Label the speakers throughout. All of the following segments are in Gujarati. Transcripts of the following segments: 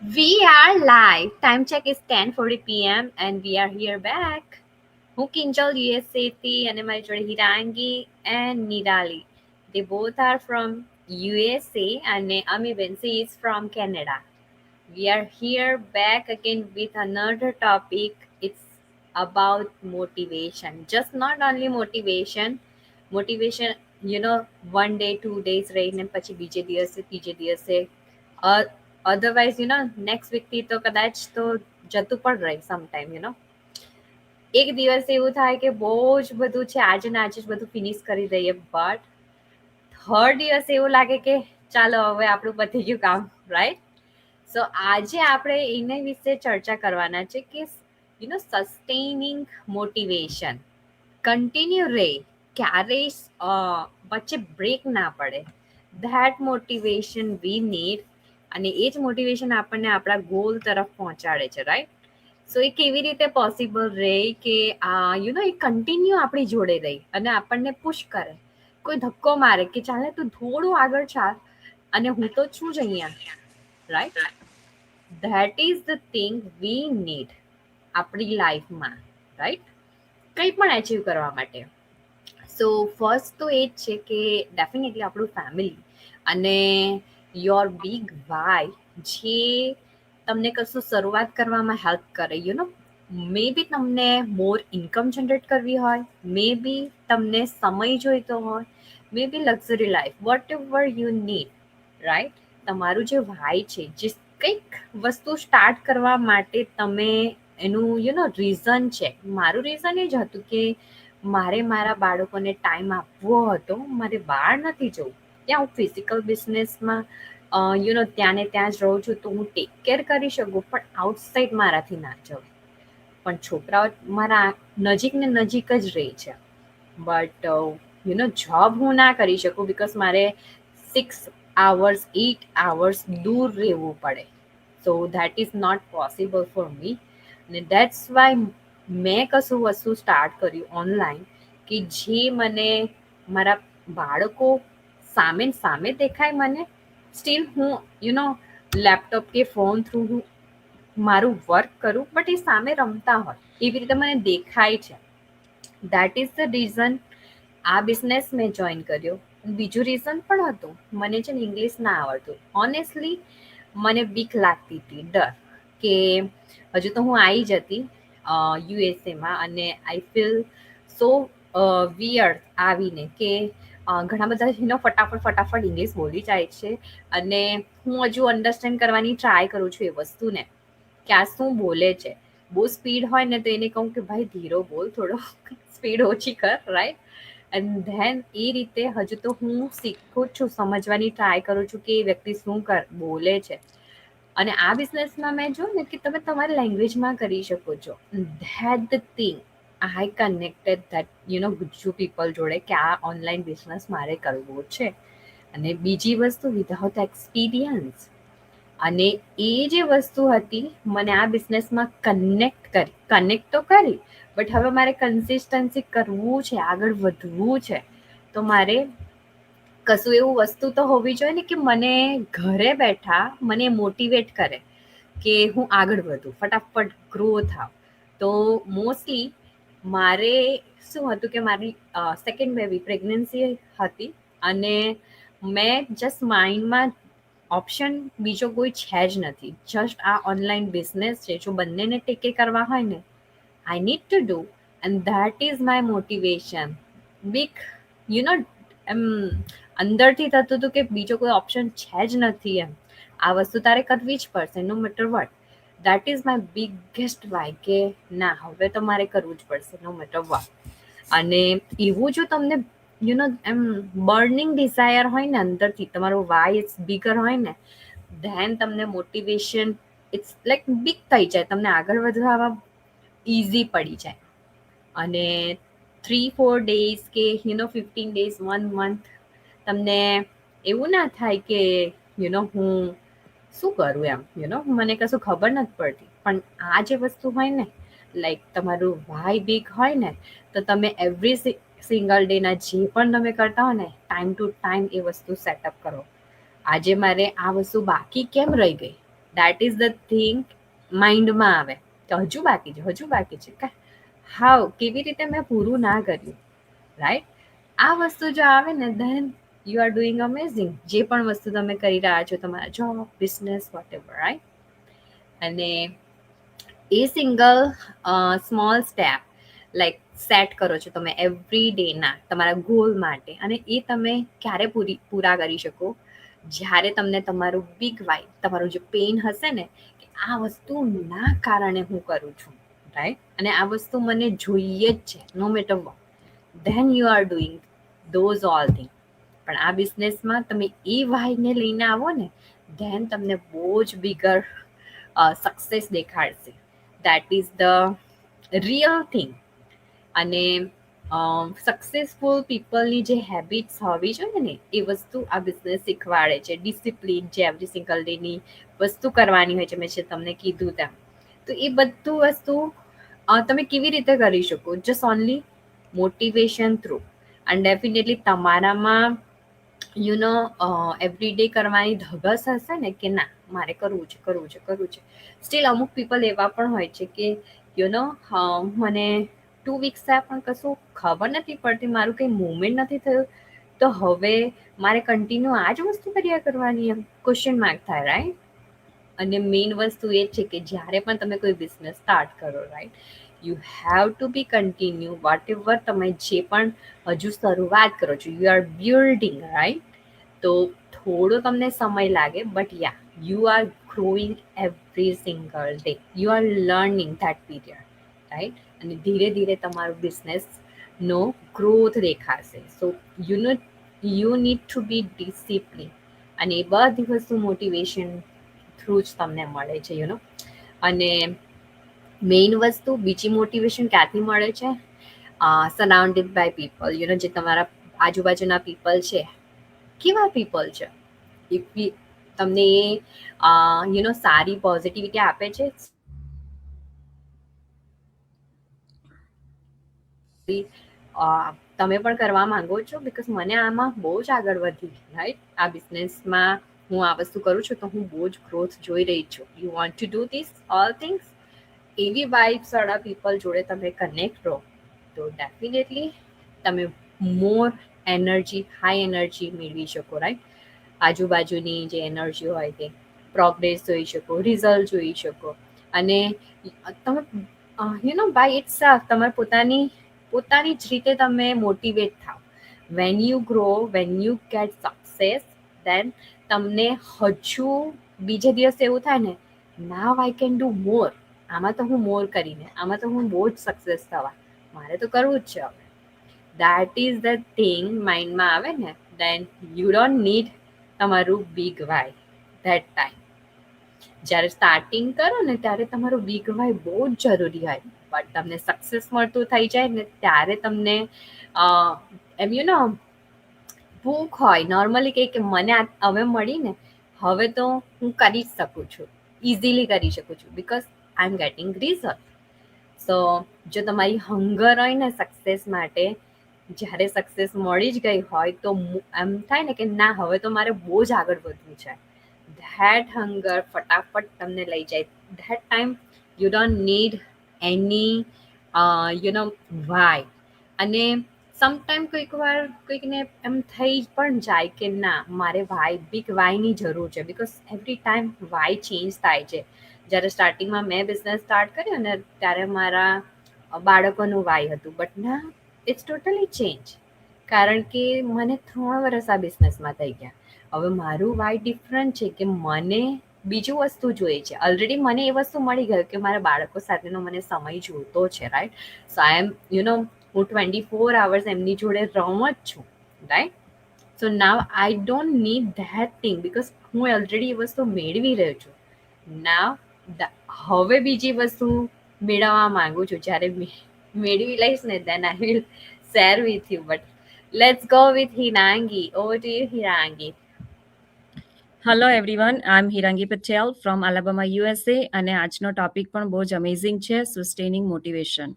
Speaker 1: We are live. Time check is 10:40 p.m. and we are here back. હું કિંજલ USA થી અને મારી જોડે હિરાંગી and Nirali. They both are from USA and Ami Bensi is from Canada. We are here back again with another topic. It's about motivation. Just not only motivation. Motivation, one day, 2 days રહીને પછી બીજે દિવસે ત્રીજે દિવસે અધરવાઇઝ નેક્સ્ટ વીકથી તો કદાચ તો જતું પણ રહે સમટાઈમ એક દિવસ એવું થાય કે બહુ જ બધું છે આજે ને આજે જ બધું ફિનિશ કરી દઈએ બટ થર્ડ દિવસે એવું લાગે કે ચાલો હવે આપણું પતી ગયું કામ રાઈટ. સો આજે આપણે એના વિશે ચર્ચા કરવાના છે કે સસ્ટેનિંગ મોટિવેશન કન્ટિન્યુ રહે ક્યારેય વચ્ચે બ્રેક ના પડે ધેટ મોટિવેશન વી નીડ અને એ જ મોટિવેશન આપણને આપણા ગોલ તરફ પહોંચાડે છે રાઈટ. સો એ કેવી રીતે પોસિબલ રહે કે એ કન્ટિન્યુ આપણી જોડે રહી અને આપણને પુશ કરે કોઈ ધક્કો મારે કે ચાલે તું થોડું આગળ ચાલ અને હું તો છું જ અહીંયા right. That is the thing we need આપણી લાઈફમાં રાઈટ કંઈ પણ અચીવ કરવા માટે. સો ફર્સ્ટ તો એ જ છે કે ડેફિનેટલી આપણું ફેમિલી અને યોર બિગ વાય જે તમને કશું શરૂઆત કરવામાં હેલ્પ કરે મે બી તમને મોર ઇન્કમ જનરેટ કરવી હોય મે બી તમને સમય જોઈતો હોય maybe luxury life whatever you need right. તમારું જે વાય છે જે કંઈક વસ્તુ સ્ટાર્ટ કરવા માટે તમે એનું રીઝન છે. મારું રીઝન એ જ હતું કે મારે મારા બાળકોને ટાઈમ આપવો હતો મારે બહાર નથી જવું ત્યાં હું ફિઝિકલ બિઝનેસમાં ત્યાં ને ત્યાં જ રહું છું તો હું ટેક કેર કરી શકું પણ આઉટસાઇડ મારાથી ના જવું. પણ છોકરાઓ મારા નજીક ને નજીક જ રહે છે બટ જોબ હું ના કરી શકું બિકોઝ મારે 6 hours 8 hours દૂર રહેવું પડે. So that is not possible for me અને દેટ્સ વાય મેં કશું વસ્તુ સ્ટાર્ટ કર્યું ઓનલાઈન કે જે મને મારા બાળકો સામે ને સામે દેખાય મને સ્ટીલ હું લેપટોપ કે ફોન થ્રુ હું મારું વર્ક કરું બટ એ સામે રમતા હોય એવી રીતે મને દેખાય છે. દેટ ઇઝ ધ રીઝન આ બિઝનેસ મેં જોઈન કર્યો. બીજું રીઝન પણ હતું મને છે ને ઇંગ્લિશ ના આવડતું ઓનેસ્ટલી મને બીક લાગતી હતી ડર કે હજુ તો હું આવી જતી યુએસએમાં અને આઈ ફીલ સો વિયર્ડ આવીને કે ઘણા બધા ફટાફટ ફટાફટ ઇંગ્લિશ બોલી જાય છે અને હું હજુ અન્ડરસ્ટેન્ડ કરવાની ટ્રાય કરું છું એ વસ્તુને કે આ શું બોલે છે. બહુ સ્પીડ હોય ને તો એને કહું કે ભાઈ ધીરો બોલ થોડો સ્પીડ ઓછી કર રાઈટ. એન્ડ ધેન એ રીતે હજુ તો હું શીખું જ છું સમજવાની ટ્રાય કરું છું કે એ વ્યક્તિ શું બોલે છે. અને આ બિઝનેસમાં મેં જોયું ને કે તમે તમારી લેંગ્વેજમાં કરી શકો છો. That the thing I connected that Gujju people જોડે કે આ ઓનલાઈન બિઝનેસ મારે કરવો છે. અને બીજી વસ્તુ વિધાઉટ એક્સપિરિયન્સ અને એ જે વસ્તુ હતી મને આ બિઝનેસમાં કનેક્ટ તો કરી બટ હવે મારે કન્સિસ્ટન્સી કરવું છે આગળ વધવું છે તો મારે કશું એવું વસ્તુ તો હોવી જોઈએ ને કે મને ઘરે બેઠા મને મોટિવેટ કરે કે હું આગળ વધું ફટાફટ ગ્રો થાવ. તો મોસ્ટલી મારે શું હતું કે મારી સેકન્ડ બેબી પ્રેગ્નન્સી હતી અને મેં જસ્ટ માઇન્ડમાં ઓપ્શન બીજો કોઈ છે જ નથી જસ્ટ આ ઓનલાઈન બિઝનેસ છે જો બંનેને ટેકે કરવા હોય ને I need to do and that is my motivation. Big એમ અંદરથી થતું હતું કે બીજો કોઈ ઓપ્શન છે જ નથી એમ આ વસ્તુ તારે કરવી જ પડશે no matter what. That is my biggest why કે ના હવે તો મારે કરવું જ પડશે નો મેટર વોટ. અને એવું જો તમને એમ બર્નિંગ ડિઝાયર હોય ને અંદરથી તમારો વાય ઇટ્સ બિગર હોય ને ધેન તમને મોટિવેશન ઇટ્સ લાઈક બિગ થઈ જાય તમને આગળ વધવામાં ઇઝી પડી જાય. અને 3-4 days કે 15 days 1 month તમને એવું ના થાય કે હું શું કરું એમ મને કશું ખબર નથી પડતી. પણ આ જે વસ્તુ હોય ને લાઈક તમારું વાય બિગ હોય ને તો તમે એવરી સિંગલ ડેના જે પણ તમે કરતા હો ને ટાઈમ ટુ ટાઈમ એ વસ્તુ સેટઅપ કરો. આજે મારે આ વસ્તુ બાકી કેમ રહી ગઈ દેટ ઇઝ ધ થિંગ માઇન્ડમાં આવે કે હજુ બાકી છે હાવ કેવી રીતે મેં પૂરું ના કર્યું, રાઈટ? આ વસ્તુ જો આવે ને then you are doing amazing. જે પણ વસ્તુ તમે કરી રહ્યા છો, તમારા job, business, whatever, right? અને a single small step like set કરો છો તમે એવરી ડેના તમારા ગોલ માટે, અને એ તમે ક્યારે પૂરા કરી શકો? જ્યારે તમને તમારું બિગ વાય, તમારું જે પેઇન હશે ને કે આ વસ્તુના કારણે હું કરું છું, રાઈટ? અને આ વસ્તુ મને જોઈએ જ છે no matter what, then you are doing those all thing. પણ આ બિઝનેસમાં તમે એ વાયને લઈને આવો ને, ધેન તમને બહુ જ બિગર સક્સેસ દેખાડશે. That is the real thing. અને સક્સેસફુલ પીપલની જે હેબિટ્સ હોવી જોઈએ ને, એ વસ્તુ આ બિઝનેસ શીખવાડે છે. ડિસિપ્લિન જે એવરી સિંગલ ડેની વસ્તુ કરવાની હોય છે, મેં જે તમને કીધું તેમ. તો એ બધું વસ્તુ તમે કેવી રીતે કરી શકો? Just only motivation through. And definitely તમારામાં એવરી ડે કરવાની ધગસ હશે ને કે ના મારે કરવું છે. સ્ટીલ અમુક પીપલ એવા પણ હોય છે કે મને 2 વીક્સ થયા પણ કશું ખબર નથી પડતી, મારું કંઈ મુવમેન્ટ નથી થયું, તો હવે મારે કન્ટિન્યુ આ જ વસ્તુ કર્યા કરવાની? એમ ક્વેશ્ચન માર્ક થાય, રાઈટ? અને મેઇન વસ્તુ એ છે કે જ્યારે પણ તમે કોઈ બિઝનેસ સ્ટાર્ટ કરો, right, you have to be continue whatever તમે જે પણ હજુ શરૂઆત કરો છો, યુ આર બિલ્ડિંગ, રાઈટ? તો થોડો તમને સમય લાગે, but ya you are growing every single day, you are learning that period, right? અને ધીરે ધીરે તમારું બિઝનેસનો ગ્રોથ દેખાશે. So you need to be discipline. અને એ બધી વસ્તુ મોટિવેશન થ્રુ જ તમને મળે છે. અને મેઇન વસ્તુ બીજી મોટિવેશન ક્યાંથી મળે છે? Surrounded by people. જે તમારા આજુબાજુના પીપલ છે, કેવા પીપલ છે? ઇફ તમને એ સારી પોઝિટિવિટી આપે છે, તમે પણ કરવા માંગો છો, બિકોઝ મને આમાં બહુ જ આગળ વધી, રાઈટ? આ બિઝનેસમાં હું આ વસ્તુ કરું છું તો હું બહુ જ ગ્રોથ જોઈ રહી છું. You want to do this all things. એવી વાઇબ્સ વાળા પીપલ જોડે તમે કનેક્ટ રહો, તો ડેફિનેટલી તમે મોર એનર્જી, હાઈ એનર્જી મેળવી શકો, રાઈટ? આજુબાજુની જે એનર્જી હોય તે પ્રોગ્રેસ જોઈ શકો, રિઝલ્ટ જોઈ શકો. અને તમે બાય ઇટ સેલ્ફ તમારે પોતાની જ રીતે તમે મોટિવેટ થાવ. When you grow, when you get success, then તમને હજુ બીજે દિવસે એવું થાય ને, નાવ આઈ કેન ડુ મોર. આમાં તો હું મોર કરીને, આમાં તો હું બહુ જ સક્સેસ થવા, મારે તો કરવું જ છે હવે. દેટ ઇઝ ધ થિંગ માઇન્ડમાં આવે ને, દેન યુ ડોન્ટ નીડ તમારું બિગ વાય ધેટ ટાઈમ. જ્યારે સ્ટાર્ટિંગ કરો ને ત્યારે તમારું બિગ વાય બહુ જ જરૂરી હોય, બટ તમને સક્સેસ મળતું થઈ જાય ને ત્યારે તમને એમ ભૂખ હોય. નોર્મલી કે મને હવે મળી ને, હવે તો હું કરી જ શકું છું, ઇઝીલી કરી શકું છું, because I am getting result. So જો તમારી હંગર હોય ને સક્સેસ માટે, જ્યારે સક્સેસ મળી જ ગઈ હોય તો એમ થાય ને કે ના હવે તો મારે બહુ જ આગળ વધવું છે, ધેટ હંગર ફટાફટ તમને લઈ જાય. That time you don't need any why. અને સમટાઈમ કોઈકને એમ થઈ પણ જાય કે ના મારે બિગ વાયની જરૂર છે, because every time why change થાય છે. જ્યારે સ્ટાર્ટિંગમાં મેં બિઝનેસ સ્ટાર્ટ કર્યો ને ત્યારે મારા બાળકોનું વાય હતું, બટ ના ઇટ્સ ટોટલી ચેન્જ. કારણ કે મને 3 વર્ષ આ બિઝનેસમાં થઈ ગયા. હવે મારું વાય ડિફરન્ટ છે કે મને બીજું વસ્તુ જોઈએ છે. ઓલરેડી મને એ વસ્તુ મળી ગયું કે મારા બાળકો સાથેનો મને સમય જોતો છે, રાઈટ? સો આઈ એમ હું 24 hours એમની જોડે રહું જ છું, right? So now I don't need that thing, because હું ઓલરેડી એ વસ્તુ મેળવી રહ્યો છું. નાવ હવે બીજી વસ્તુ મેળવવા માંગુ છું. જ્યારે મેળવી લઈશ ને then I will share with you. But let's go with Hirangi. Over to you, Hirangi.
Speaker 2: Hello everyone, I am Hirangi Patel from Alabama USA, અને આજનો ટોપિક પણ બહુ જ અમેઝિંગ છે, સસ્ટેનિંગ મોટિવેશન.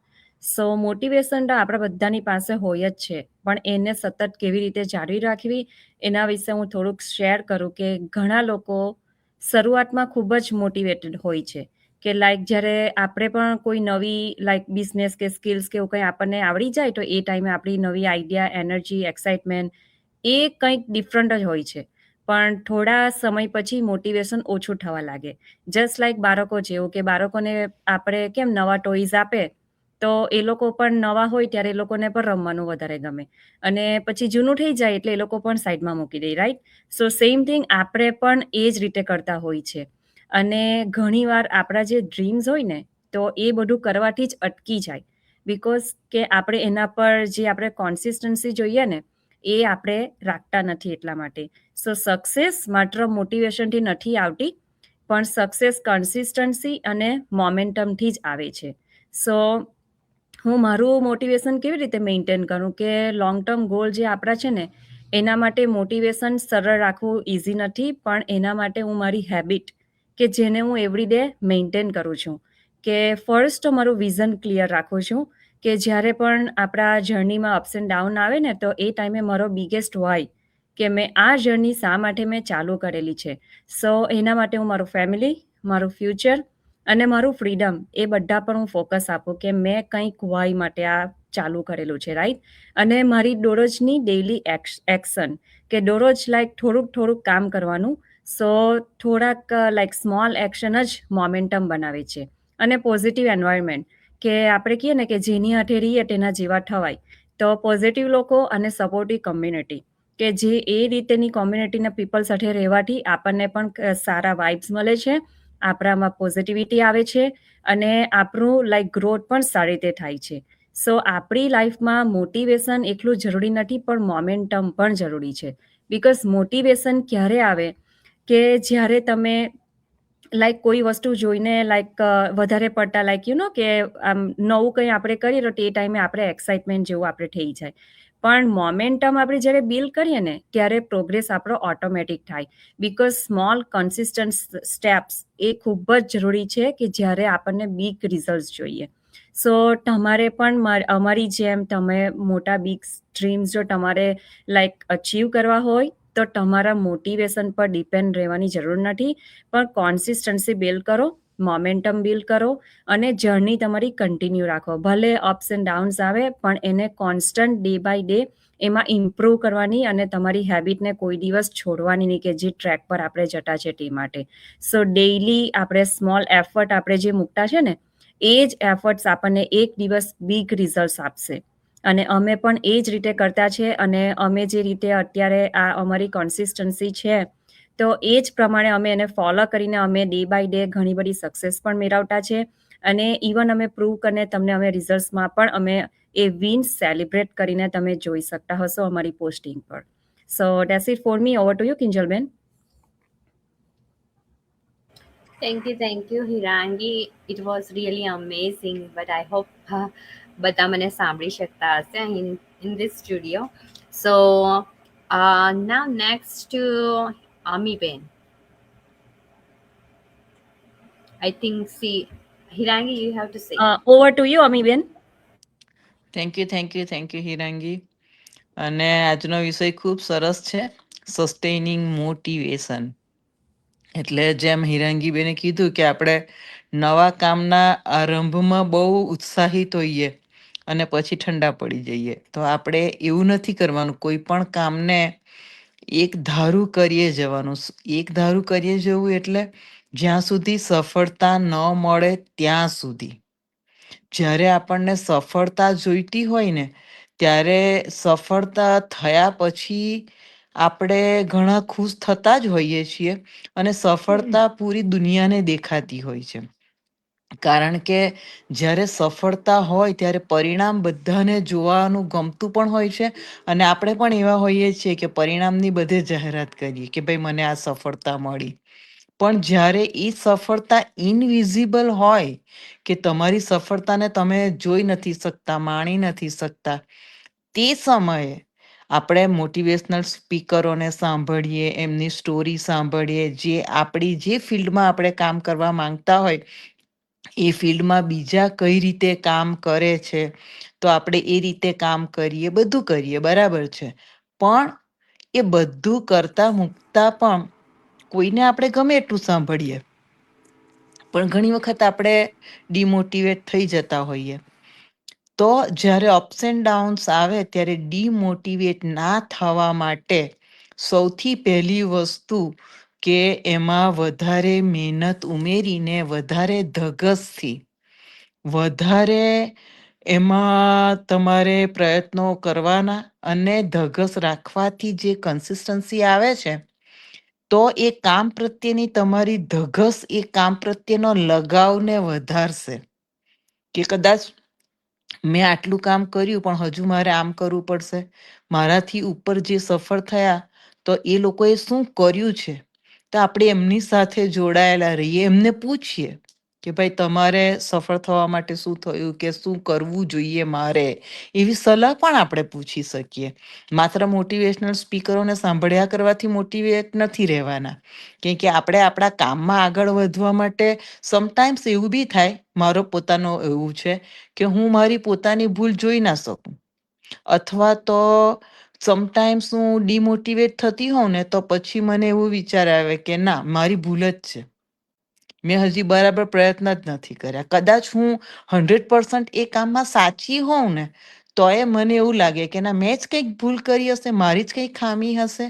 Speaker 2: સો મોટિવેશન તો આપણા બધાની પાસે હોય જ છે, પણ એને સતત કેવી રીતે જાળવી રાખવી એના વિશે હું થોડુંક શેર કરું કે ઘણા લોકો શરૂઆતમાં ખૂબ જ મોટિવેટેડ હોય છે કે લાઈક જ્યારે આપણે પણ કોઈ નવી લાઈક બિઝનેસ કે સ્કિલ્સ કે એવું કંઈ આપણને આવડી જાય તો એ ટાઈમે આપણી નવી આઈડિયા, એનર્જી, એક્સાઇટમેન્ટ એ કંઈક ડિફરન્ટ જ હોય છે. પણ થોડા સમય પછી મોટિવેશન ઓછું થવા લાગે. જસ્ટ લાઈક બાળકો જેવું કે બાળકોને આપણે કેમ નવા ટોયઝ આપે તો એ લોકો પણ નવા હોય ત્યારે એ લોકોને પણ રમવાનું વધારે ગમે અને પછી જૂનું થઈ જાય એટલે એ લોકો પણ સાઈડમાં મૂકી દે, રાઈટ? સો સેમ થિંગ આપણે પણ એ જ રીતે કરતા હોય છે. અને ઘણીવાર આપણા જે ડ્રીમ્સ હોય ને તો એ બધું કરવાથી જ અટકી જાય. બિકોઝ કે આપણે એના પર જે આપણે કોન્સિસ્ટન્સી જોઈએ ને એ આપણે રાખતા નથી એટલા માટે. સો સક્સેસ માત્ર મોટિવેશનથી નથી આવતી, પણ સક્સેસ કન્સિસ્ટન્સી અને મોમેન્ટમથી જ આવે છે. સો હું મારું મોટિવેશન કેવી રીતે મેન્ટેન કરું કે લોંગ ટર્મ ગોલ જે આપણા છે ને એના માટે મોટિવેશન સરળ રાખવું ઇઝી નથી, પણ એના માટે હું મારી હેબિટ કે જેને હું એવરીડે મેન્ટેન કરું છું કે ફર્સ્ટ મારું વિઝન ક્લિયર રાખું છું કે જ્યારે પણ આપણા જર્નીમાં અપ્સ એન્ડ ડાઉન આવે ને તો એ ટાઈમે મારો બિગેસ્ટ વાય કે મેં આ જર્ની શા માટે મેં ચાલુ કરેલી છે. સો એના માટે હું મારું ફેમિલી, મારું ફ્યુચર અને મારું ફ્રીડમ એ બધા પર હું ફોકસ આપું કે મેં કંઈક વાય માટે આ ચાલુ કરેલું છે, રાઈટ? અને મારી દરરોજની ડેઇલી એક્શન કે દરરોજ લાઈક થોડુંક થોડુંક કામ કરવાનું. સો થોડાક લાઈક સ્મોલ એક્શન જ મોમેન્ટમ બનાવે છે. અને પોઝિટિવ એન્વાયરમેન્ટ કે આપણે કહીએ ને કે જેની હાથે રહીએ તેના જેવા થવાય. તો પોઝિટિવ લોકો અને સપોર્ટિવ કમ્યુનિટી કે જે એ રીતેની કોમ્યુનિટીના પીપલ સાથે રહેવાથી આપણને પણ સારા વાઇબ્સ મળે છે, આપણામાં પોઝિટિવિટી આવે છે અને આપણું લાઈક ગ્રોથ પણ સારી રીતે થાય છે. સો આપણી લાઈફમાં મોટિવેશન એટલું જરૂરી નથી, પણ મોમેન્ટમ પણ જરૂરી છે. બિકોઝ મોટિવેશન ક્યારે આવે કે જ્યારે તમે લાઈક કોઈ વસ્તુ જોઈને લાઈક વધારે પડતા લાઈક કે આમ નવું કંઈ આપણે કરીએ તો તે ટાઈમે આપણે એક્સાઇટમેન્ટ જેવું આપણે થઈ જાય. પણ મોમેન્ટમ આપણે જ્યારે બિલ્ડ કરીએ ને ત્યારે પ્રોગ્રેસ આપણો ઓટોમેટિક થાય. બિકોઝ સ્મોલ કન્સિસ્ટન્ટ સ્ટેપ્સ એ ખૂબ જ જરૂરી છે કે જ્યારે આપણને બિગ રિઝલ્ટ જોઈએ. સો તમારે પણ અમારી જેમ તમે મોટા બિગ ડ્રીમ્સ જો તમારે લાઈક અચીવ કરવા હોય તો તમારા મોટિવેશન પર ડિપેન્ડ રહેવાની જરૂર નથી, પણ કોન્સિસ્ટન્સી બિલ્ડ કરો, મોમેન્ટમ બિલ્ડ કરો અને જર્ની તમારી કન્ટિન્યુ રાખો. ભલે અપ્સ એન્ડ ડાઉન્સ આવે પણ એને કોન્સ્ટન્ટ ડે બાય ડે એમાં ઇમ્પ્રૂવ કરવાની અને તમારી હેબિટને કોઈ દિવસ છોડવાની નહીં કે જે ટ્રેક પર આપણે જતા છે તે માટે. સો ડેઇલી આપણે સ્મોલ એફર્ટ આપણે જે મૂકતા છે ને એ જ એફર્ટ્સ આપણને એક દિવસ બિગ રિઝલ્ટ આપશે. અને અમે પણ એ જ રીતે કરતા છે અને અમે જે રીતે અત્યારે આ અમારી કોન્સિસ્ટન્સી છે તો એ જ પ્રમાણે અમે એને ફોલો કરીને અમે ડે બાય ડે ઘણી બધી સક્સેસ પણ મેળવતા છે. અને ઇવન અમે પ્રૂવ કરીને તમને અમે રિઝલ્ટ્સમાં પણ અમે એ વિન સેલિબ્રેટ કરીને તમે જોઈ શકતા હશો અમારી પોસ્ટિંગ પર. So that's it for me. Over to you કિંજલબેન.
Speaker 1: Thank you Hirangi. It was really amazing but I hope બધા મને સાંભળી શકતા હશે in this studio. So now next to અમીબેન. I think, see, Hirangi, you have to say.
Speaker 2: Over to you અમીબેન.
Speaker 3: Thank you Hirangi. અને આજનો વિષય ખૂબ સરસ છે, સસ્ટેનિંગ મોટિવેશન. એટલે જેમ હિરાંગીબેને કીધું કે આપણે નવા કામના આરંભમાં બહુ ઉત્સાહિત હોઈએ અને પછી ઠંડા પડી જઈએ. તો આપણે એવું નથી કરવાનું. કોઈ પણ કામને એક ધારું કરીએ જવાનું. એક ધારું કરીએ જવું એટલે જ્યાં સુધી સફળતા ન મળે ત્યાં સુધી. જ્યારે આપણને સફળતા જોઈતી હોય ને ત્યારે સફળતા થયા પછી આપણે ઘણા ખુશ થતા જ હોઈએ છીએ અને સફળતા પૂરી દુનિયાને દેખાતી હોય છે. કારણ કે જ્યારે સફળતા હોય ત્યારે પરિણામ બધાને જોવાનું ગમતું પણ હોય છે અને આપણે પણ એવા હોઈએ છીએ કે પરિણામની બધે જાહેરાત કરીએ કે ભાઈ મને આ સફળતા મળી. પણ જ્યારે એ સફળતા ઇનવિઝિબલ હોય કે તમારી સફળતાને તમે જોઈ નથી શકતા, માણી નથી શકતા, તે સમયે આપણે મોટિવેશનલ સ્પીકરોને સાંભળીએ, એમની સ્ટોરી સાંભળીએ, જે આપણી જે ફિલ્ડમાં આપણે કામ કરવા માંગતા હોય એ ફિલ્ડમાં બીજા કઈ રીતે કામ કરે છે તો આપણે એ રીતે કામ કરીએ, બધું કરીએ, બરાબર છે. પણ એ બધું કરતા મૂકતા પણ કોઈને આપણે ગમે એટલું સાંભળીએ પણ ઘણી વખત આપણે ડિમોટિવેટ થઈ જતા હોઈએ. તો જ્યારે અપ્સ એન્ડ ડાઉન્સ આવે ત્યારે ડિમોટિવેટ ના થવા માટે સૌથી પહેલી વસ્તુ કે એમાં વધારે મહેનત ઉમેરીને વધારે ધગસથી વધારે એમાં તમારે પ્રયત્નો કરવાના અને ધગસ રાખવાથી જે કન્સિસ્ટન્સી આવે છે તો એ કામ પ્રત્યેની તમારી ધગસ એ કામ પ્રત્યેનો લગાવને વધારશે કે કદાચ મેં આટલું કામ કર્યું પણ હજુ મારે આમ કરવું પડશે. મારાથી ઉપર જે સફળ થયા તો એ લોકોએ શું કર્યું છે, તો આપણે એમની સાથે જોડાયેલા રહીએ, એમને પૂછીએ કે ભાઈ તમારે સફળ થવા માટે શું થયું, કે શું કરવું જોઈએ મારે, એવી સલાહ પણ આપણે પૂછી શકીએ. માત્ર મોટિવેશનલ સ્પીકરોને સાંભળ્યા કરવાથી મોટિવેટ નથી રહેવાના, કેમ કે આપણે આપણા કામમાં આગળ વધવા માટે સમટાઈમ્સ એવું બી થાય, મારો પોતાનો એવું છે કે હું મારી પોતાની ભૂલ જોઈ ના શકું, અથવા તો સમટાઈમ્સ હું ડિમોટિવેટ થતી હોઉં ને તો પછી મને એવું વિચાર આવે કે ના મારી ભૂલ જ છે, મેં હજી બરાબર પ્રયત્ન જ નથી કર્યા. કદાચ હું 100% એ કામમાં સાચી હોઉં ને તો એ મને એવું લાગે કે ના મેં જ કંઈક ભૂલ કરી હશે, મારી જ કંઈક ખામી હશે,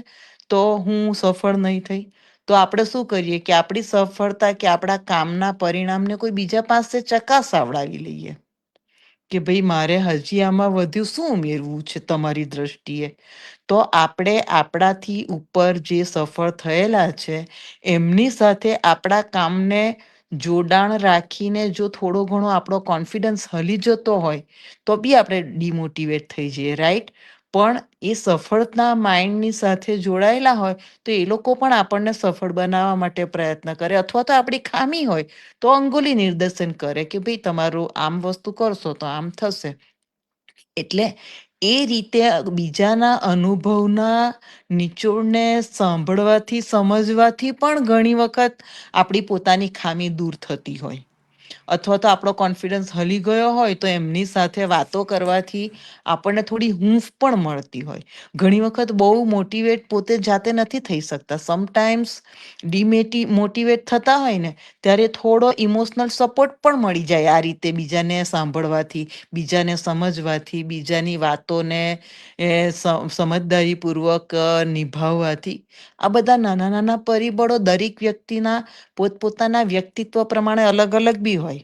Speaker 3: તો હું સફળ નહીં થઈ. તો આપણે શું કરીએ કે આપણી સફળતા કે આપણા કામના પરિણામને કોઈ બીજા પાસે ચકાસાવડાવી લઈએ કે ભાઈ મારે હજી આમાં વધુ શું ઉમેરવું છે તમારી દ્રષ્ટિએ. તો આપણે આપણાથી ઉપર જે સફળ થયેલા છે એમની સાથે આપણા કામને જોડાણ રાખીને જો થોડો ઘણો આપણો કોન્ફિડન્સ હલી જતો હોય તો બી આપણે ડિમોટિવેટ થઈ જઈએ, રાઈટ? પણ એ સફળતા માઇન્ડની સાથે જોડાયેલા હોય તો એ લોકો પણ આપણને સફળ બનાવવા માટે પ્રયત્ન કરે, અથવા તો આપણી ખામી હોય તો અંગુલી નિર્દેશન કરે કે ભાઈ તમારું આમ વસ્તુ કરશો તો આમ થશે. એટલે એ રીતે બીજાના અનુભવના નિચોડને સાંભળવાથી સમજવાથી પણ ઘણી વખત આપણી પોતાની ખામી દૂર થતી હોય, અથવા તો આપણો કોન્ફિડન્સ હલી ગયો હોય તો એમની સાથે વાતો કરવાથી આપણને થોડી હૂંફ પણ મળતી હોય. ઘણી વખત બહુ મોટિવેટ પોતે જાતે નથી થઈ શકતા, સમટાઈમ્સ મોટિવેટ થતા હોય ને ત્યારે થોડો ઇમોશનલ સપોર્ટ પણ મળી જાય આ રીતે બીજાને સાંભળવાથી, બીજાને સમજવાથી, બીજાની વાતોને સમજદારીપૂર્વક નિભાવવાથી. આ બધા નાના નાના પરિબળો દરેક વ્યક્તિના પોતપોતાના વ્યક્તિત્વ પ્રમાણે અલગ અલગ બી હોય.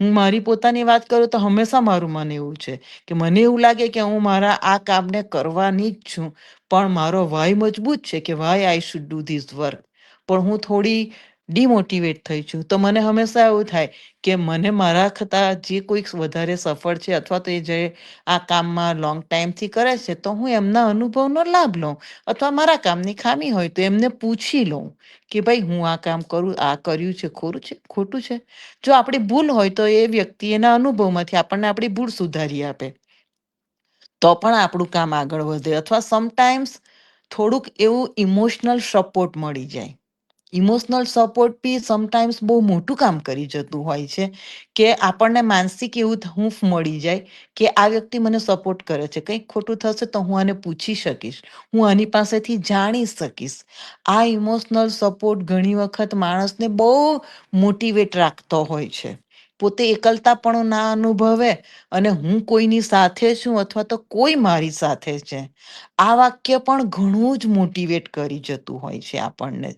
Speaker 3: હું મારી પોતાની વાત કરું તો હંમેશા મારું મન એવું છે કે મને એવું લાગે કે હું મારા આ કામને કરવાની જ છું, પણ મારો વાય મજબૂત છે કે why I should do this work, પણ હું થોડી ડિમોટિવેટ થઈ છું તો મને હંમેશા એવું થાય કે મને મારા કરતાં જે કોઈક વધારે સફળ છે અથવા તો એ જે આ કામમાં લોંગ ટાઈમથી કરે છે તો હું એમના અનુભવનો લાભ લઉં, અથવા મારા કામની ખામી હોય તો એમને પૂછી લઉં કે ભાઈ હું આ કામ કરું, આ કર્યું છે, ખોટું છે, ખોટું છે. જો આપણી ભૂલ હોય તો એ વ્યક્તિ એના અનુભવમાંથી આપણને આપણી ભૂલ સુધારી આપે, તો પણ આપણું કામ આગળ વધે. અથવા સમટાઈમ્સ થોડુંક એવું ઇમોશનલ સપોર્ટ મળી જાય. ઇમોશનલ સપોર્ટ બી સમટાઈમ્સ બહુ મોટું કામ કરી જતું હોય છે કે આપણને માનસિક એવું હૂંફ મળી જાય કે આ વ્યક્તિ મને સપોર્ટ કરે છે, કંઈક ખોટું થશે તો હું આને પૂછી શકીશ, હું આની પાસેથી જાણી શકીશ. આ ઇમોશનલ સપોર્ટ ઘણી વખત માણસને બહુ મોટિવેટ રાખતો હોય છે. પોતે એકલતા પણ ના અનુભવે અને હું કોઈની સાથે છું અથવા તો કોઈ મારી સાથે છે, આ વાક્ય પણ ઘણું જ મોટિવેટ કરી જતું હોય છે આપણને.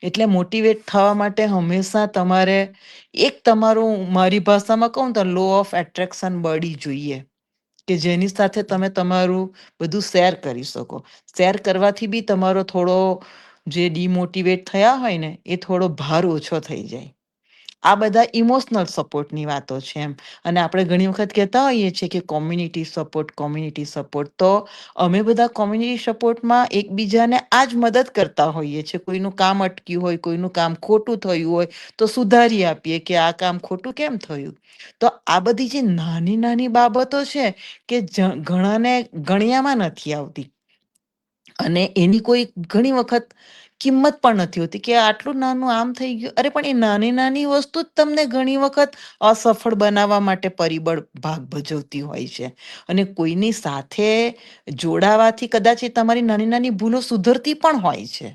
Speaker 3: એટલે મોટિવેટ થવા માટે હંમેશા તમારે એક તમારું, મારી ભાષામાં કહું તો લો ઓફ એટ્રેક્શન બળી જોઈએ કે જેની સાથે તમે તમારું બધું શેર કરી શકો. શેર કરવાથી બી તમારો થોડો જે ડિમોટિવેટ થયા હોય ને એ થોડો ભાર ઓછો થઈ જાય. આ બધા ઇમોશનલ સપોર્ટની વાતો છે એમ. અને આપણે ઘણી વખત કહેતા હોઈએ છીએ કે કોમ્યુનિટી સપોર્ટ, કોમ્યુનિટી સપોર્ટ. તો અમે બધા કોમ્યુનિટી સપોર્ટમાં એકબીજાને આ જ મદદ કરતા હોઈએ છીએ. કોઈનું કામ અટક્યું હોય, કોઈનું કામ ખોટું થયું હોય તો સુધારી આપીએ કે આ કામ ખોટું કેમ થયું. તો આ બધી જે નાની નાની બાબતો છે કે ઘણાને ગણ્યામાં નથી આવતી, અને એની કોઈ ઘણી વખત કિંમત પણ નથી હોતી કે આટલું નાનું આમ થઈ ગયું. અરે પણ એ નાની નાની વસ્તુ જ તમને ઘણી વખત અસફળ બનાવવા માટે પરિબળ ભાગ ભજવતી હોય છે. અને કોઈની સાથે જોડાવાથી કદાચ એ તમારી નાની નાની ભૂલો સુધરતી પણ હોય છે.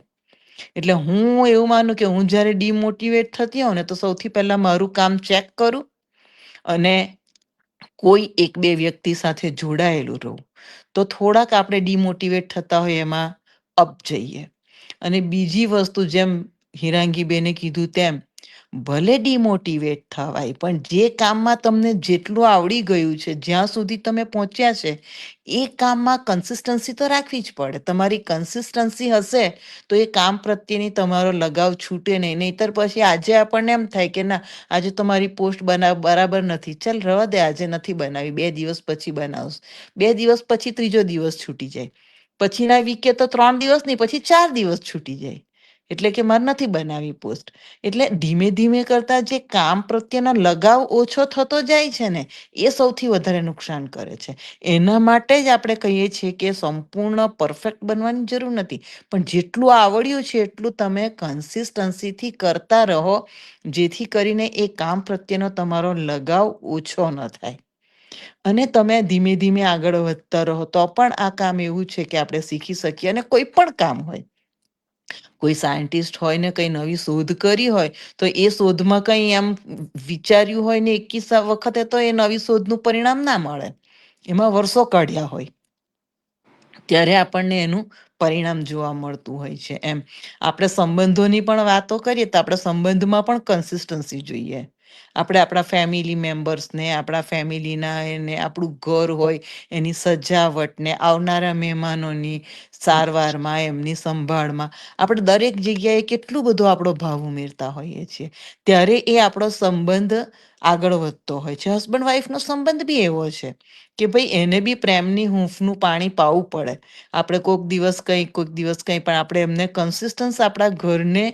Speaker 3: એટલે હું એવું માનું કે હું જ્યારે ડિમોટિવેટ થતી હોઉં ને તો સૌથી પહેલા મારું કામ ચેક કરું અને કોઈ એક બે વ્યક્તિ સાથે જોડાયેલું રહું તો થોડાક આપણે ડિમોટિવેટ થતા હોય એમાં અપ જઈએ. અને બીજી વસ્તુ જેમ હિરાંગીબેને કીધું તેમ ભલે ડિમોટિવેટ થવાય પણ જે કામમાં તમને જેટલું આવડી ગયું છે જ્યાં સુધી તમે પહોંચ્યા છે એ કામમાં કન્સિસ્ટન્સી તો રાખવી જ પડે. તમારી કન્સિસ્ટન્સી હશે તો એ કામ પ્રત્યેની તમારો લગાવ છૂટે નહીં. નહીતર પછી આજે આપણને એમ થાય કે ના આજે તો મારી પોસ્ટ બરાબર નથી, ચાલ રવા દે આજે નથી બનાવી, 2 દિવસ પછી બનાવશ. 2 દિવસ પછી ત્રીજો દિવસ છૂટી જાય, પછીના વીકે તો 3 દિવસ નહીં પછી 4 દિવસ છૂટી જાય. એટલે કે મારે નથી બનાવી પોસ્ટ. એટલે ધીમે ધીમે કરતા જે કામ પ્રત્યેનો લગાવ ઓછો થતો જાય છે ને એ સૌથી વધારે નુકસાન કરે છે. એના માટે જ આપણે કહીએ છીએ કે સંપૂર્ણ પરફેક્ટ બનવાની જરૂર નથી, પણ જેટલું આવડ્યું છે એટલું તમે કન્સિસ્ટન્સીથી કરતા રહો, જેથી કરીને એ કામ પ્રત્યેનો તમારો લગાવ ઓછો ન થાય અને તમે ધીમે ધીમે આગળ વધતા રહો. તો પણ આ કામ એવું છે કે આપણે શીખી શકીએ. અને કોઈ પણ કામ હોય, કોઈ સાયન્ટિસ્ટ હોય ને કઈ નવી શોધ કરી હોય તો એ શોધમાં કઈ એમ વિચાર્યું હોય ને 21 વખતે તો એ નવી શોધનું પરિણામ ના મળે, એમાં વર્ષો કાઢ્યા હોય ત્યારે આપણને એનું પરિણામ જોવા મળતું હોય છે. એમ આપણે સંબંધોની પણ વાતો કરીએ તો આપણે સંબંધમાં પણ કન્સિસ્ટન્સી જોઈએ. આપણે આપણા ફેમિલી મેમ્બર્સને, આપણા ફેમિલીના એને આપણું ઘર હોય એની સજાવટને, આવનારા મહેમાનોની સારવારમાં, એમની સંભાળમાં આપણે દરેક જગ્યાએ કેટલું બધું આપણો ભાવ ઉમેરતા હોઈએ છીએ. ત્યારે એ આપણો સંબંધ આગળ વધતો હોય છે. હસબન્ડ વાઈફનો સંબંધ બી એવો છે કે ભાઈ એને બી પ્રેમની હૂંફનું પાણી પાવું પડે. આપણે કોઈક દિવસ કંઈ પણ આપણે એમને કન્સિસ્ટન્સ આપણા ઘરને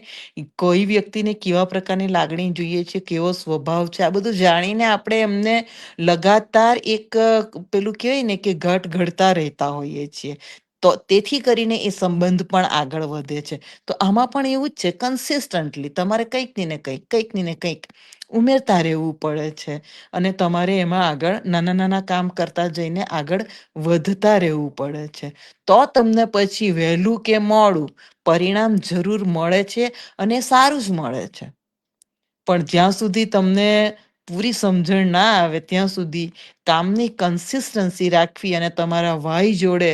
Speaker 3: કોઈ વ્યક્તિને કેવા પ્રકારની લાગણી જોઈએ છે, કેવો સ્વભાવ છે, આ બધું જાણીને આપણે એમને લગાતાર એક પેલું કહેવાય ને કે ઘટ ઘડતા રહેતા હોઈએ છીએ. તો તેથી કરીને એ સંબંધ પણ આગળ વધે છે. તો આમાં પણ એવું જ છે, કન્સિસ્ટન્ટલી તમારે કંઈક ને કંઈક, કંઈક ને કંઈક ઉમેરતા રહેવું પડે છે. અને તમારે એમાં આગળ નાના નાના કામ કરતા જઈને આગળ વધતા રહેવું પડે છે. તો તમને પછી વહેલું કે મોડું પરિણામ જરૂર મળે છે અને સારું જ મળે છે. પણ જ્યાં સુધી તમને પૂરી સમજણ ના આવે ત્યાં સુધી કામની કન્સિસ્ટન્સી રાખવી અને તમારા ભાઈ જોડે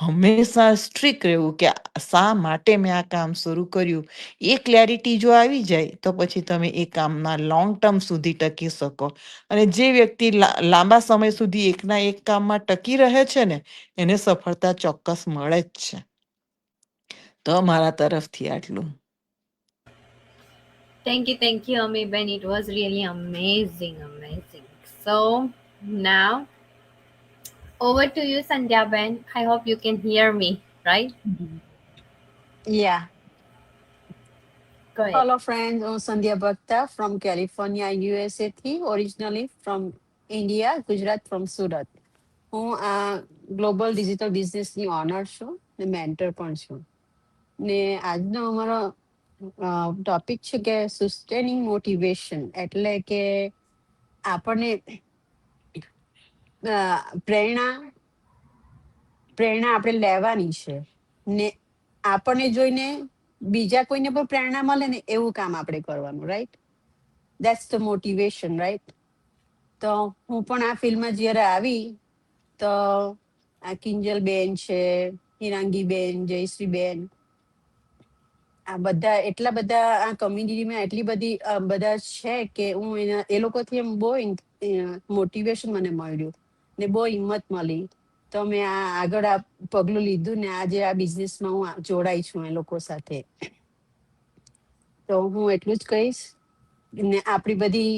Speaker 3: હંમેશા સ્ટ્રિક રહેવું કે શા માટે મેં આ કામ શરૂ કર્યું, એ ક્લેરિટી જો આવી જાય તો પછી તમે એ કામના લોંગ ટર્મ સુધી ટકી શકો. અને જે વ્યક્તિ લાંબા સમય સુધી એકના એક કામમાં ટકી રહે છે ને એને સફળતા ચોક્કસ મળે જ છે. તો મારા તરફથી આટલું.
Speaker 1: Thank you, Ami Ben. It was really amazing, amazing. So now over to you, Sandhya Ben. I hope you can hear me, right?
Speaker 4: Yeah.
Speaker 1: Go ahead.
Speaker 4: Hello, friends. I'm Sandhya Bhatta from California, USA થી, originally from India, Gujarat, from Surat. હું ગ્લોબલ ડિજિટલ બિઝનેસની ઓનર છું ને મેન્ટર પણ છું. ને આજનો અમારો ટોપિક છે કે સસ્ટેનિંગ મોટિવેશન, એટલે કે આપણને પ્રેરણા પ્રેરણા આપણે લેવાની છે ને આપણને જોઈને બીજા કોઈને પણ પ્રેરણા મળે ને એવું કામ આપણે કરવાનું, right? That's the motivation, right? તો હું પણ આ ફિલ્ડમાં જ્યારે આવી તો આ કિંજલ બેન છે, હિરાંગી બેન, જયશ્રી બેન, આ બધા એટલા બધા આ કમ્યુનિટીમાં એટલી બધી બધા છે કે હું એ લોકોથી એમ બહુ મોટિવેશન મને મળ્યું ને બહુ હિંમત મળી. તો મેં આ આગળ આ પગલું લીધું ને આજે આ બિઝનેસમાં હું જોડાઈ છું એ લોકો સાથે. તો હું એટલું જ કહીશ ને આપણી બધી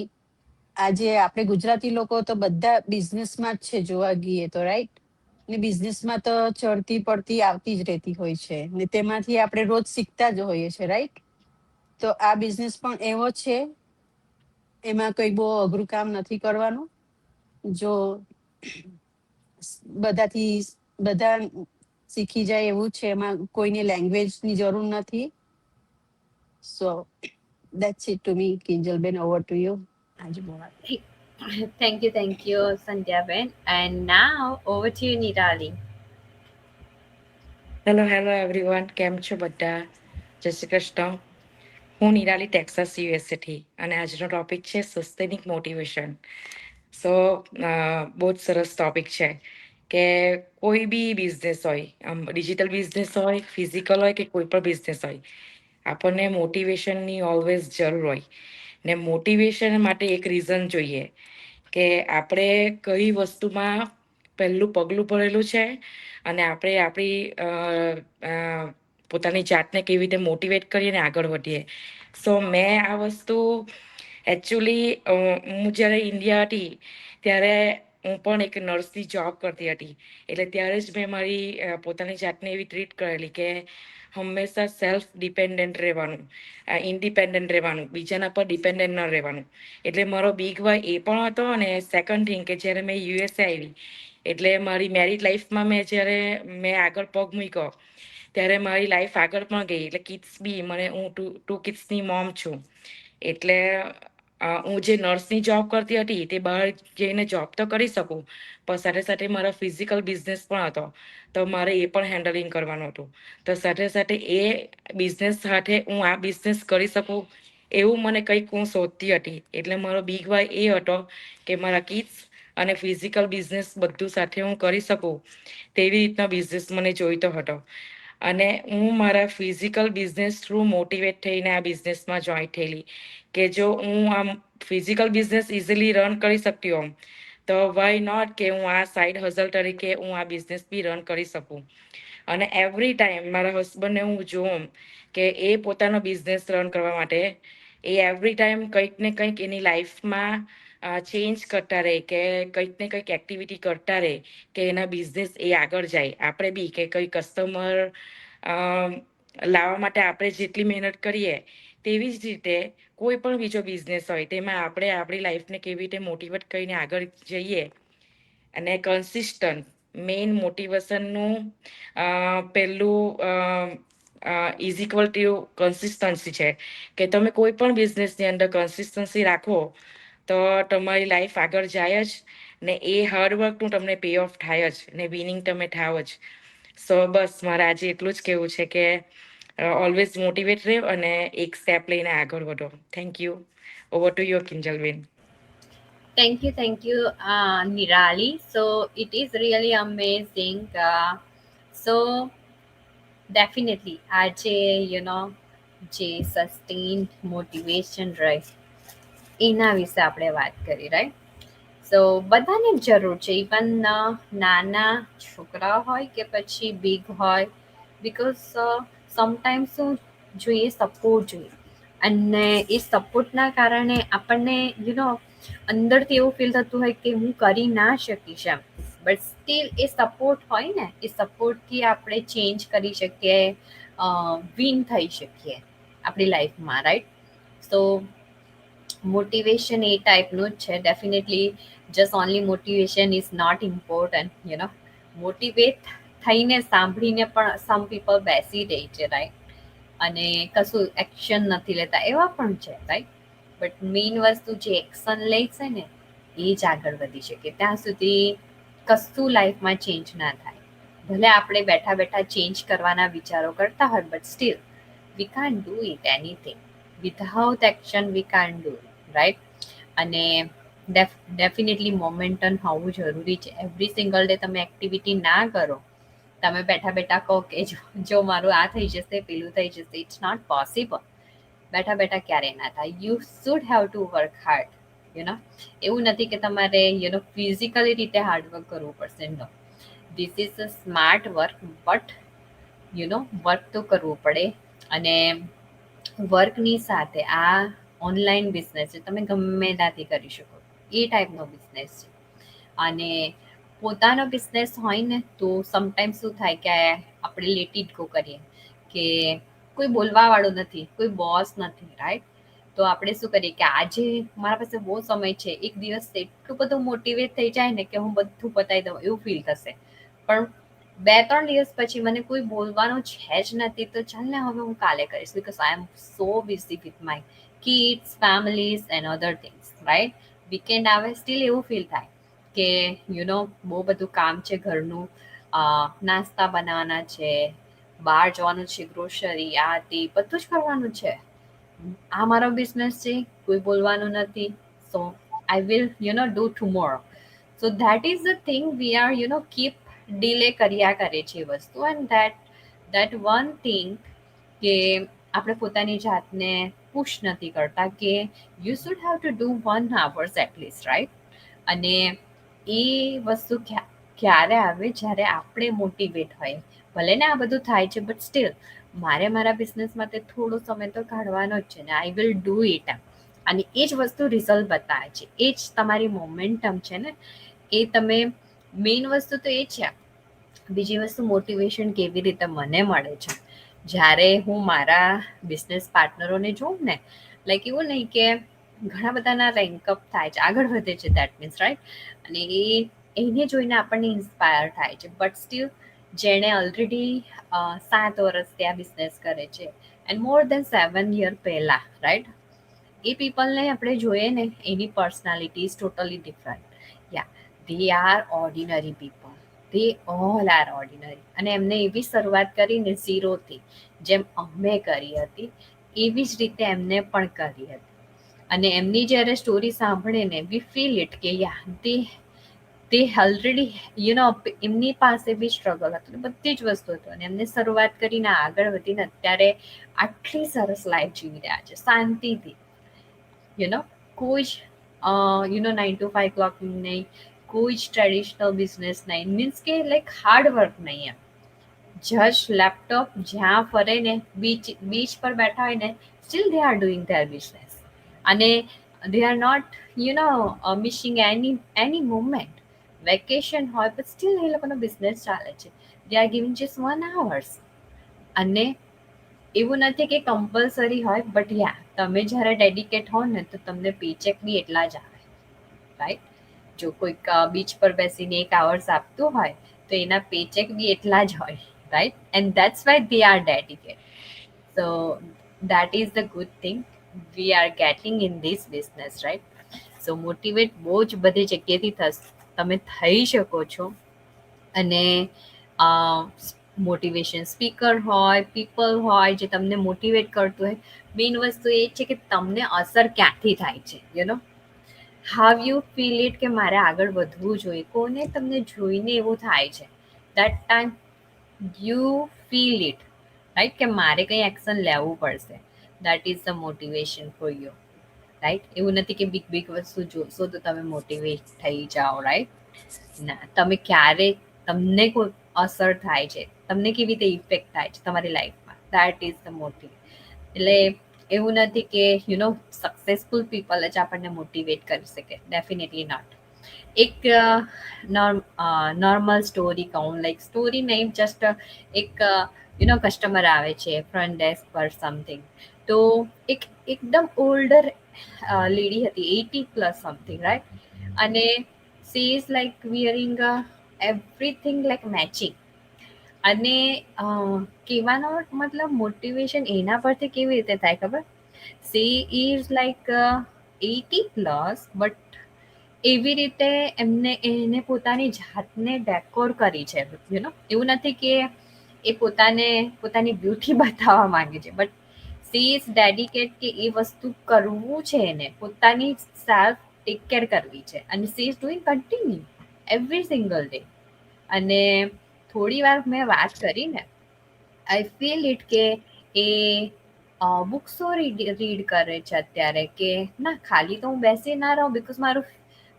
Speaker 4: આજે આપણે ગુજરાતી લોકો તો બધા બિઝનેસમાં જ છે જોવા ગઈએ તો, રાઈટ? ને બિઝનેસમાં તો ચડતી પડતી આવતી જ રહેતી હોય છે ને તેમાંથી આપણે રોજ શીખતા જ હોઈએ છીએ, રાઈટ? તો આ બિઝનેસ પણ એવો છે, એમાં કોઈ બહુ અઘરું કામ નથી કરવાનું. જો બધાથી બધા શીખી જાય એવું છે, એમાં કોઈને લેંગ્વેજની જરૂર નથી. સો that's it to me, Kinjal Ben. Over to you. આજે બહુ વાત.
Speaker 1: Thank you, Sandhya Ben. And now over to you, Nirali.
Speaker 2: Hello everyone, કેમ છો બધા?
Speaker 5: જય શ્રી કૃષ્ણ. હું નિરાલી ટેક્સાસ યુએસએથી અને આજનો ટોપિક છે સસ્ટેનિક મોટિવેશન. સો બહુ જ સરસ ટોપિક છે કે કોઈ બી બિઝનેસ હોય, આમ ડિજિટલ બિઝનેસ હોય, ફિઝિકલ હોય કે કોઈ પણ બિઝનેસ હોય, આપણને મોટિવેશનની ઓલવેઝ જરૂર હોય. ને મોટિવેશન માટે એક રીઝન જોઈએ કે આપણે કઈ વસ્તુમાં પહેલું પગલું ભરેલું છે અને આપણે આપણી પોતાની જાતને કેવી રીતે મોટિવેટ કરીએ ને આગળ વધીએ. સો મેં આ વસ્તુ એકચ્યુઅલી હું જ્યારે ઇન્ડિયા હતી ત્યારે હું પણ એક નર્સની જોબ કરતી હતી. એટલે ત્યારે જ મેં મારી પોતાની જાતને એવી ટ્રીટ કરેલી કે હંમેશા સેલ્ફ ડિપેન્ડન્ટ રહેવાનું, ઇન્ડિપેન્ડન્ટ રહેવાનું, બીજાના પર ડિપેન્ડન્ટ ન રહેવાનું. એટલે મારો બિગ વાય એ પણ હતો. અને સેકન્ડ થિંગ કે જ્યારે મેં યુએસએ આવી એટલે મારી મેરિડ લાઈફમાં મેં આગળ પગ મૂક્યો ત્યારે મારી લાઈફ આગળ પણ ગઈ. એટલે કિડ્સ બી હું ટુ કિડ્સની મોમ છું. એટલે હું જે નર્સની જોબ કરતી હતી તે બહાર જઈને જોબ તો કરી શકું, પણ સાથે સાથે મારા ફિઝિકલ બિઝનેસ પણ હતો, તો મારે એ પણ હેન્ડલિંગ કરવાનું હતું. તો સાથે સાથે એ બિઝનેસ સાથે હું આ બિઝનેસ કરી શકું એવું મને કંઈક હું શોધતી હતી. એટલે મારો બિગ વાય એ હતો કે મારા કિડ્સ અને ફિઝિકલ બિઝનેસ બધું સાથે હું કરી શકું તેવી રીતના બિઝનેસ મને જોઈતો હતો. અને હું મારા ફિઝિકલ બિઝનેસ થ્રુ મોટિવેટ થઈને આ બિઝનેસમાં જોઈન થયેલી કે જો હું આમ ફિઝિકલ બિઝનેસ ઇઝીલી રન કરી શકતી હોમ તો વાય નોટ કે હું આ સાઈડ હઝલ તરીકે હું આ બિઝનેસ બી રન કરી શકું. અને એવરી ટાઈમ મારા હસબન્ડને હું જોઉં કે એ પોતાનો બિઝનેસ રન કરવા માટે એ એવરી ટાઈમ કંઈક ને કંઈક એની લાઈફમાં ચેન્જ કરતા રહે કે કંઈક ને કંઈક એક્ટિવિટી કરતા રહે કે એના બિઝનેસ એ આગળ જાય. આપણે બી કે કંઈ કસ્ટમર લાવવા માટે આપણે જેટલી મહેનત કરીએ તેવી જ રીતે કોઈ પણ બીજો બિઝનેસ હોય તેમાં આપણે આપણી લાઈફને કેવી રીતે મોટિવેટ કરીને આગળ જઈએ. અને કન્સિસ્ટન્ટ મેઇન મોટિવેશનનું પહેલું ઇઝ ઇક્વલ ટુ કન્સિસ્ટન્સી છે કે તમે કોઈ પણ બિઝનેસની અંદર કન્સિસ્ટન્સી રાખો તો તમારી લાઈફ આગળ જાય જ ને એ હાર્ડવર્કનું તમને પે ઓફ થાય જ ને વિનિંગ તમે થાવ જ. સો બસ મારે આજે એટલું જ કહેવું છે કે ઓલવેઝ મોટિવેટ રહો અને એક સ્ટેપ લઈને આગળ વધો. Thank you. Over to your કિંજલબેન.
Speaker 1: Thank you, Nirali. So it is really amazing. So definitely, આજે જે સસ્ટેન્ડ મોટિવેશન રહે એના વિશે આપણે વાત કરી, રાઈટ? સો બધાને જ જરૂર છે, ઇવન નાના છોકરા હોય કે પછી બિગ હોય, બિકોઝ સમટાઈમ્સ શું જોઈએ, સપોર્ટ જોઈએ. અને એ સપોર્ટના કારણે આપણને અંદરથી એવું ફીલ થતું હોય કે હું કરી ના શકીશ એમ. બટ સ્ટીલ એ સપોર્ટ હોય ને, એ સપોર્ટથી આપણે ચેન્જ કરી શકીએ, વિન થઈ શકીએ આપણી લાઈફમાં, રાઈટ? સો મોટિવેશન એ ટાઈપનું જ છે. Definitely just only motivation is not important. Motivate થઈને સાંભળીને પણ સમ પીપલ બેસી રહે છે, રાઈટ? અને કશું એક્શન નથી લેતા, એવા પણ છે, રાઈટ? બટ મેઇન વસ્તુ જે એક્શન લે છે ને એ જ આગળ વધી શકે. ત્યાં સુધી કશું લાઈફમાં ચેન્જ ના થાય. ભલે આપણે બેઠા બેઠા ચેન્જ કરવાના વિચારો કરતા હોય, but still we can't do it anything without action. We can't do it, right? અને ડેફિનેટલી મોમેન્ટમ હોવું જરૂરી છે. એવરી સિંગલ ડે તમે એક્ટિવિટી ના કરો, તમે બેઠા બેઠા કહો કે જો મારું આ થઈ જશે, પેલું થઈ જશે, ઇટ્સ નોટ પોસિબલ. બેઠા બેઠા ક્યારેય ના થાય. You should have to work hard. એવું નથી કે તમારે ફિઝિકલી રીતે હાર્ડવર્ક કરવું પડશે. No, this is a smart work, but work તો કરવું પડે. અને વર્કની સાથે આ ઓનલાઈન બિઝનેસ છે, તમે ગમે ત્યાંથી કરી શકો, એ ટાઈપનો બિઝનેસ છે. અને પોતાનો બિઝનેસ હોય ને તો સમટાઈમ શું થાય કે આપણે લેટ ઇટ ગો કરીએ કે કોઈ બોલવા વાળું નથી, કોઈ બોસ નથી, રાઈટ? તો આપણે શું કરીએ કે આજે મારા પાસે બહુ સમય છે, એક દિવસ એટલું બધું મોટિવેટ થઈ જાય ને કે હું બધું પતાવી દઉં એવું ફીલ થશે. પણ 2-3 દિવસ પછી મને કોઈ બોલવાનું છે જ નથી, તો ચાલ ને હવે હું કાલે કરીશ, because I am so busy with my kids, families and other things, right? Weekend આવે સ્ટીલ એવું ફીલ થાય કે બહુ બધું કામ છે ઘરનું, નાસ્તા બનાવવાના છે, બહાર જવાનું છે, ગ્રોસરી, આ તે બધું જ કરવાનું છે. આ મારો બિઝનેસ છે, કોઈ બોલવાનું નથી. So I will do tomorrow. So that is the thing we are keep delay કર્યા કરે છે એ વસ્તુ. એન્ડ દેટ વન થિંગ કે આપણે પોતાની જાતને પુશ નથી કરતા કે you should have to do 1 hours at least, right? અને એ વસ્તુ ક્યારે આવે જ્યારે આપણે મોટિવેટ હોય. ભલે ને આ બધું થાય છે, બટ સ્ટીલ મારે મારા બિઝનેસ માટે થોડો સમય તો કાઢવાનો જ છે ને. આઈ વિલ ડુ ઇટ. અને એ જ વસ્તુ રિઝલ્ટ બતાવે છે, એ જ તમારી મોમેન્ટમ છે ને. એ તમે મેઇન વસ્તુ તો એ છે. બીજી વસ્તુ મોટિવેશન કેવી રીતે મને મળે છે, જ્યારે હું મારા બિઝનેસ પાર્ટનરોને જોઉં ને, લાઈક એવું નહીં કે ઘણા બધાના રેન્કઅપ થાય છે, આગળ વધે છે, દેટ મીન્સ, રાઈટ? અને એને જોઈને આપણને ઇન્સ્પાયર થાય છે. બટ સ્ટીલ જેણે ઓલરેડી 7 વર્ષથી આ બિઝનેસ કરે છે એન્ડ મોર દેન 7 year પહેલા, રાઈટ? એ પીપલને આપણે જોઈએ ને, એની personality is totally different. Yeah, they are ordinary people. They all are ordinary. અને એમને એવી શરૂઆત કરીને ઝીરોથી, જેમ અમે કરી હતી એવી જ રીતે એમને પણ કરી હતી. અને એમની જ્યારે સ્ટોરી સાંભળે ને, વી ફીલ ઇટ કે યા તે ઓલરેડી એમની પાસે બી સ્ટ્રગલ હતું, બધી જ વસ્તુ હતું. અને એમને શરૂઆત કરીને આગળ વધીને અત્યારે આટલી સરસ લાઈફ જીવી રહ્યા છે શાંતિથી. કોઈ જ 9 to 5 ક્લોક નહીં, કોઈ જ ટ્રેડિશનલ બિઝનેસ નહીં, મીન્સ કે લાઈક હાર્ડ વર્ક નહીં. એમ જસ્ટ લેપટોપ જ્યાં ફરે ને, બીચ પર બેઠા હોય ને, still they are doing their business. And they are not missing any moment. Vacation હોય પણ સ્ટીલ એ લોકોનો બિઝનેસ ચાલે છે. They are giving just 1 hours. અને એવું નથી કે કમ્પલસરી હોય, બટ યા, તમે જ્યારે ડેડિકેટ હો ને તો તમને પેચેક બી એટલા જ આવે, રાઈટ? જો કોઈક બીચ પર બેસીને 1 hours આપતું હોય તો એના પેચેક બી એટલા જ હોય, right? And that's why they are dedicate. So that is the good thing we are getting in this business, right? So motivate બહુ જ બધી જગ્યાએથી તમે થઈ શકો છો. અને મોટિવેશન સ્પીકર હોય, પીપલ હોય જે તમને મોટિવેટ કરતું હોય. મેઇન વસ્તુ એ છે કે તમને અસર ક્યાંથી થાય છે, હાવ યુ ફીલ ઇટ કે મારે આગળ વધવું જોઈએ. કોને તમને જોઈને એવું થાય છે, that time you feel it, right? કે મારે કંઈ એક્શન લેવું પડશે. That is the motivation for you, right? એવું નથી કે બિગ વસ્તુ જોશો તો તમે મોટિવેટ થઈ જાઓ, રાઈટ? ના, તમે ક્યારે તમને કોઈ અસર થાય છે, તમને કેવી રીતે ઇફેક્ટ થાય છે તમારી લાઈફમાં, દેટ ઇઝ ધ મોટિવ. એટલે એવું નથી કે સક્સેસફુલ પીપલ જ આપણને મોટિવેટ કરી શકે, ડેફિનેટલી નોટ. એક નોર્મલ સ્ટોરી કહું, લાઈક સ્ટોરી નહીં, જસ્ટ એક કસ્ટમર આવે છે ફ્રન્ટ ડેસ્ક પર સમથિંગ. તો એકદમ ઓલ્ડર લેડી હતી, 80+ સમથિંગ, રાઈટ? અને she is like wearing everything like matching. અને કહેવાનો મતલબ મોટિવેશન એના પરથી કેવી રીતે થાય ખબર? સી ઇઝ લાઈક 80+, બટ એવી રીતે એને પોતાની જાતને ડેકોર કરી છે. એવું નથી કે એ પોતાની બ્યુટી બતાવવા માંગે છે, બટ સી ઇઝ ડેડિકેટ કે એ વસ્તુ કરવું છે એને, પોતાની સેલ્ફ ટેક કેર કરવી છે. અને C is doing continue every single day. અને થોડી વાર મેં વાત કરીને, આઈ ફીલ ઇટ કે એ બુક્સો રીડ કરે છે અત્યારે. કે ના, ખાલી તો હું બેસી ના રહું, બિકોઝ મારું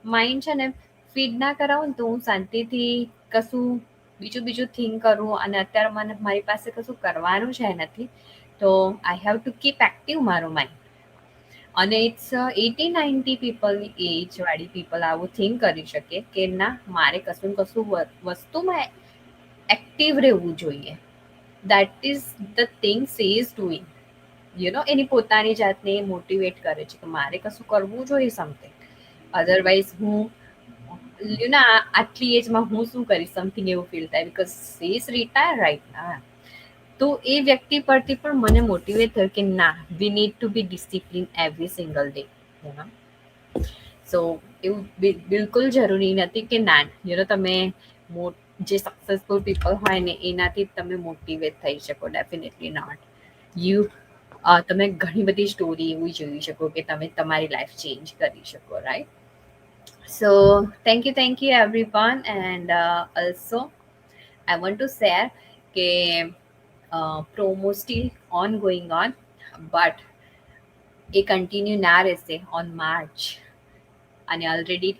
Speaker 1: માઇન્ડ છે ને ફીડ ના કરાવું ને તો હું શાંતિથી કશું બીજું થિંક કરું. અને અત્યારે મારી પાસે કશું કરવાનું છે નથી, તો I have to keep active મારું માઇન્ડ. અને ઇટ્સ 80-90 પીપલની એજ વાળી પીપલ આવું થિંક કરી શકે કે ના, મારે કશું વસ્તુમાં એક્ટિવ રહેવું જોઈએ. That is the thing she is doing. એની પોતાની જાતને મોટિવેટ કરે છે કે મારે કશું કરવું જોઈએ સમથિંગ. અધરવાઇઝ હું આટલી એજમાં હું શું કરીશ, સમથિંગ એવું ફીલ થાય, because she is retire right ના. તો એ વ્યક્તિ પરથી પણ મને મોટિવેટ થયું કે ના, we need to be discipline every single day. So એવું બિલકુલ જરૂરી નથી કે ના તમે જે સક્સેસફુલ પીપલ હોય ને એનાથી જ તમે મોટિવેટ થઈ શકો, ડેફિનેટલી નોટ. યુ તમે ઘણી બધી સ્ટોરી એવી જોઈ શકો કે તમે તમારી લાઈફ ચેન્જ કરી શકો, right? So thank you everyone, and also I want to share કે promo still ongoing on, but A continue ના રહેશે ઓન માર્ચ, અને ઓલરેડી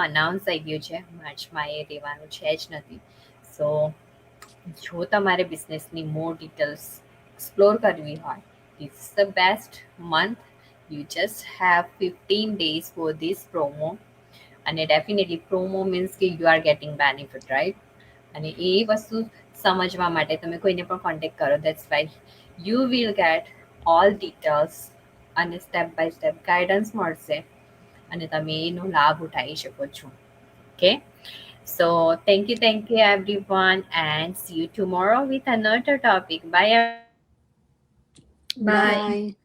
Speaker 1: અનાઉન્સ થઈ ગયું છે માર્ચમાં એ રહેવાનું છે જ નથી. સો જો તમારે બિઝનેસની મોર ડિટેલ્સ એક્સપ્લોર કરવી હોય, this is the best month. You just have 15 days for this promo, અને ડેફિનેટલી પ્રોમો મીન્સ કે you are getting benefit, right? અને એ વસ્તુ સમજવા માટે તમે કોઈને પણ કોન્ટેક્ટ કરો, that's why you will get all details, અને સ્ટેપ બાય સ્ટેપ ગાઈડન્સ મળશે, અને તમે એનો લાભ ઉઠાવી શકો છો. Okay, so thank you everyone, and see you tomorrow with another topic. Bye.
Speaker 2: Bye.
Speaker 4: By.